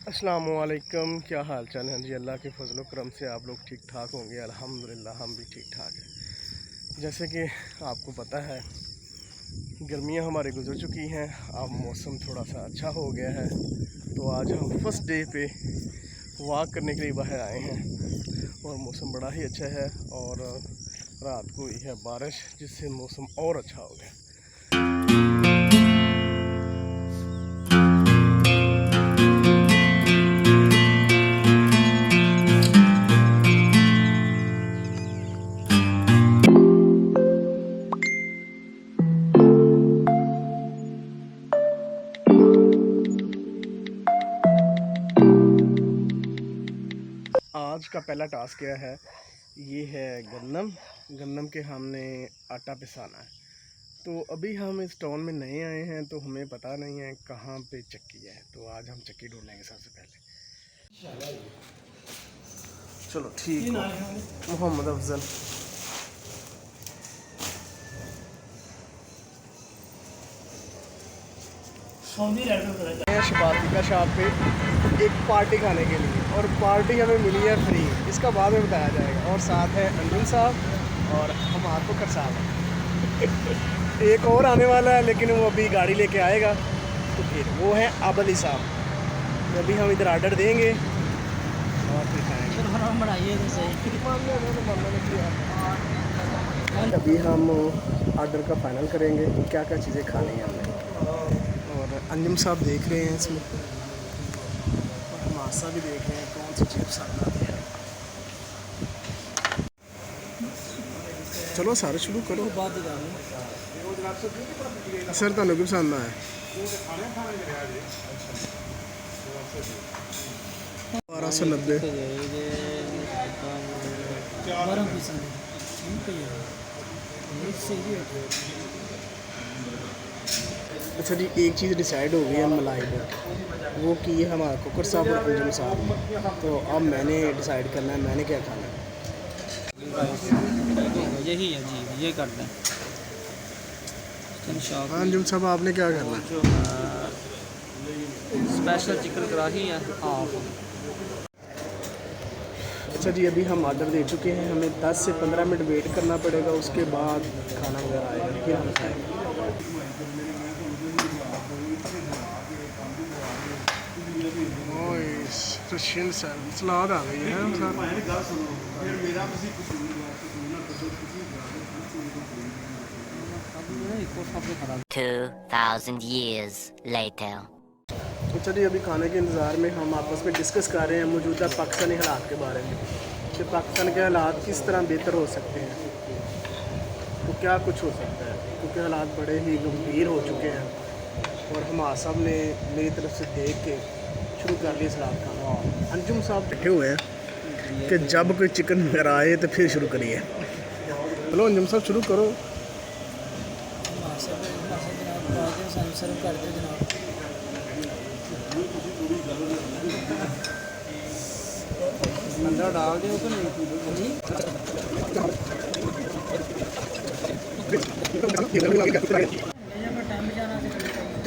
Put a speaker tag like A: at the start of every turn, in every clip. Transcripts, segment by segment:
A: अस्सलामुअलैकुम, क्या हाल चाल है जी। अल्लाह के फजल करम से आप लोग ठीक ठाक होंगे। अल्हम्दुलिल्लाह हम भी ठीक ठाक हैं। जैसे कि आपको पता है गर्मियां हमारी गुजर चुकी हैं, अब मौसम थोड़ा सा अच्छा हो गया है। तो आज हम फर्स्ट डे पे वॉक करने के लिए बाहर आए हैं और मौसम बड़ा ही अच्छा है। और रात को हुई है बारिश, जिससे मौसम और अच्छा हो गया। आज का पहला टास्क क्या है, ये है गन्नम। गन्नम के हमने आटा पिसाना है। तो अभी हम इस टाउन में नए आए हैं, तो हमें पता नहीं है कहाँ पे चक्की है। तो आज हम चक्की ढूंढेंगे सबसे पहले। चलो ठीक हो। मोहम्मद अफजल। शबातिका शॉप पे एक पार्टी खाने के लिए, और पार्टी हमें मिली है फ्री। इसका बाद में बताया जाएगा। और साथ है अंजुम साहब और हम आरफकर साहब। एक और आने वाला है, लेकिन वो अभी गाड़ी लेके आएगा। तो फिर वो है आब अली साहब। तो अभी हम इधर आर्डर देंगे और फिर खाएंगे। अभी हम आर्डर का फाइनल करेंगे क्या क्या चीज़ें खानी है हमें। और अंजुम साहब देख रहे हैं इसमें, और हम आसा भी देख रहे हैं कौन सी चीज़ पसंद आती है। चलो सारे शुरू करो। सर तुहानू की पसंद आया? 1290। अच्छा जी, एक चीज़ डिसाइड हो गई है मलाई वो की है हमारा कुकर साहब और अंजुम साहब। तो अब मैंने डिसाइड करना है मैंने क्या खाना है।
B: यही है जी, ये करते हैं।
A: हाँ अंजुम साहब, आपने क्या करना है?
B: जो स्पेशल चिकन कढ़ाई है हाफ।
A: अच्छा जी, अभी हम आर्डर दे चुके हैं। हमें 10 से 15 मिनट वेट करना पड़ेगा, उसके बाद खाना वगैरह आएगा, फिर हम खाएंगे। सलाद आ गई है।
C: 2000 years later.
A: अच्छा जी, अभी खाने के इंतज़ार में हम आपस में डिस्कस कर रहे हैं मौजूदा पाकिस्तानी हालात के बारे में, कि पाकिस्तान के हालात किस तरह बेहतर हो सकते हैं। तो क्या कुछ हो सकता है, क्योंकि हालात बड़े ही गंभीर हो चुके हैं। और हम साहब ने मेरी तरफ से देख के शुरू कर लिया सलाद खाना। अंजुम साहब बैठे हुए हैं कि जब कोई चिकन वगैरह आए तो फिर शुरू करिए। चलो अंजुम साहब शुरू करो।
B: अंदर डाल दो तो नहीं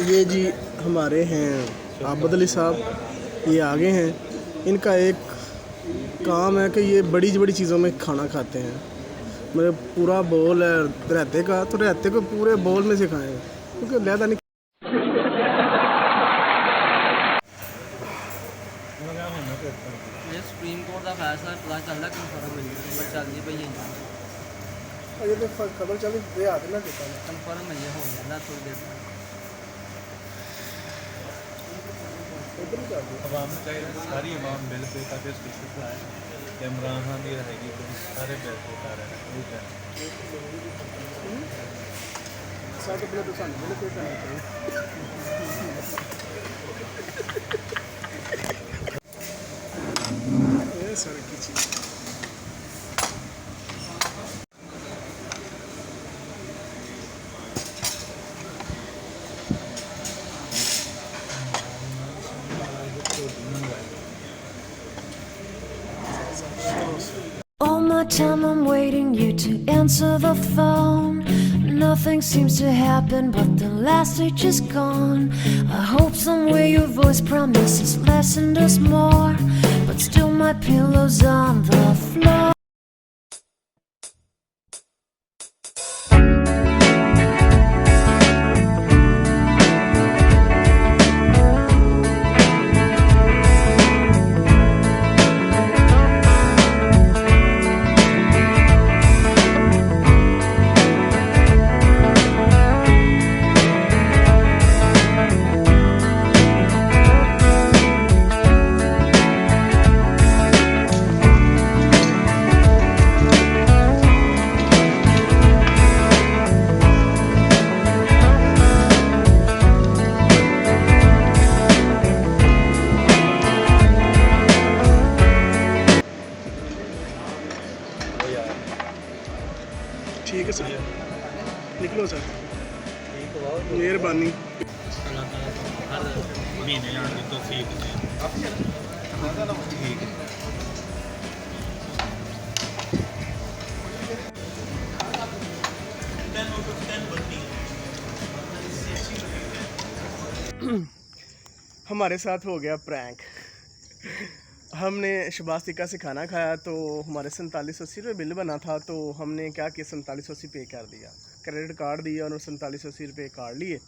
A: ये जी हमारे हैं आबद अली साहब, ये आगे हैं। इनका एक काम है कि ये बड़ी बड़ी चीज़ों में खाना खाते हैं। मेरे पूरा बोल है रहते का, तो रहते को पूरे बोल में से खाएँ, क्योंकि लहदा नहीं।
B: ये सुप्रीम कोर्ट का फैसला पता चलता कन्फर्म मिल गया चलती पई है।
A: ये तो खबर चली दे हाथ ना देता है।
B: कन्फर्म है, ये हो जाता थोड़ी देर में।
D: आवाम चाहिए सारी आवाम बिल पे काफ़ी स्पेशल है कि इमरान खान की रहेगी तो सारे बिल पे उतार रहे हैं।
A: साथ अपने तो सामने बिल पे करना चाहिए। ये सर की चीज़
E: All my time I'm waiting you to answer the phone. Nothing seems to happen, but the last stage is gone. I hope somewhere your voice promises less and us more, but still my pillow's on the floor.
A: ठीक है sir, निकलो sir, मेहरबानी।
D: महीने जाने की तौफीक दे। ठीक है।
A: हमारे साथ हो गया प्रैंक। हमने शबास्तिका से खाना खाया तो हमारे 4780 रुपये बिल बना था, तो हमने क्या किया 4780 पे कर दिया, क्रेडिट कार्ड दिया और 4780 रुपये काट लिए।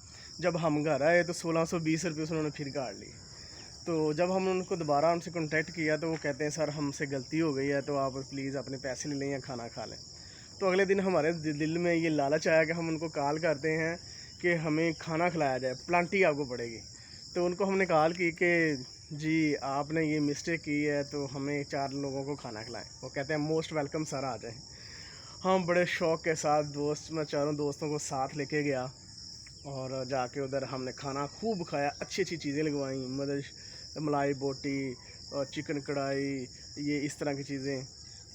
A: जब हम घर आए तो 1620 रुपये उन्होंने फिर काट लिए। तो जब हम उनको दोबारा उनसे कांटेक्ट किया तो वो कहते हैं सर हमसे गलती हो गई है, तो आप प्लीज़ अपने पैसे ले लें या खाना खा लें। तो अगले दिन हमारे दिल में ये लालच आया कि हम उनको कॉल करते हैं कि हमें खाना खिलाया जाए, प्लांटी आपको पड़ेगी। तो उनको हमने कॉल की कि जी आपने ये मिस्टेक की है तो हमें 4 लोगों को खाना खिलाएं। वो कहते हैं मोस्ट वेलकम सर, आ जाएं। हम बड़े शौक़ के साथ मैं 4 दोस्तों को साथ लेके गया और जाके उधर हमने खाना खूब खाया, अच्छी अच्छी चीज़ें लगवाई, मतलब मलाई बोटी और चिकन कढ़ाई, ये इस तरह की चीज़ें।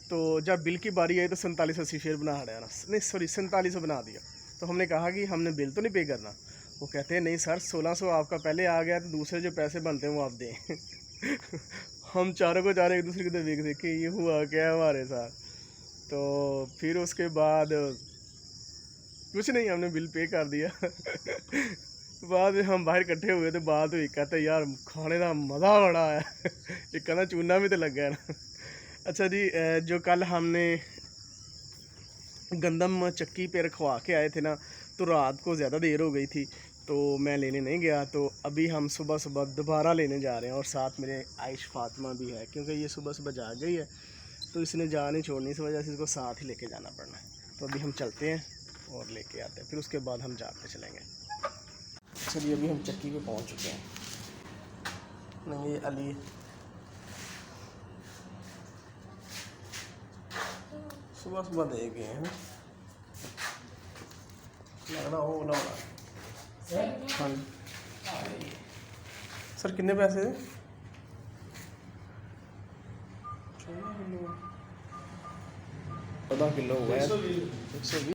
A: तो जब बिल की बारी आई तो 4780 फिर बना दिया ना, नहीं सॉरी 4700 बना दिया। तो हमने कहा कि हमने बिल तो नहीं पे करना। वो कहते हैं नहीं सर 1600 आपका पहले आ गया, तो दूसरे जो पैसे बनते हैं वो आप दें। हम चारों को एक दूसरे को देख देख के ये हुआ क्या है हमारे साथ। तो फिर उसके बाद कुछ नहीं, हमने बिल पे कर दिया। बाद में हम बाहर इकट्ठे हुए तो बात हुई, कहते यार खाने का मज़ा बड़ा है। ये कहना चूना भी तो लग गया ना। अच्छा जी, जो कल हमने गंदम चक्की पे रखवा के आए थे ना, तो रात को ज़्यादा देर हो गई थी तो मैं लेने नहीं गया। तो अभी हम सुबह सुबह दोबारा लेने जा रहे हैं और साथ मेरे आयश फातिमा भी है, क्योंकि ये सुबह सुबह जाग गई है तो इसने जा नहीं छोड़नी, इस वजह से इसको साथ ही लेके जाना पड़ना है। तो अभी हम चलते हैं और लेके आते हैं, फिर उसके बाद हम जाते चलेंगे। चलिए अभी हम चक्की पे पहुंच चुके हैं। नहीं अली सुबह सुबह दे गए हैं, लगना हो ना हाँ सर कितने पैसे थे? 14 किलो हुआ है, 120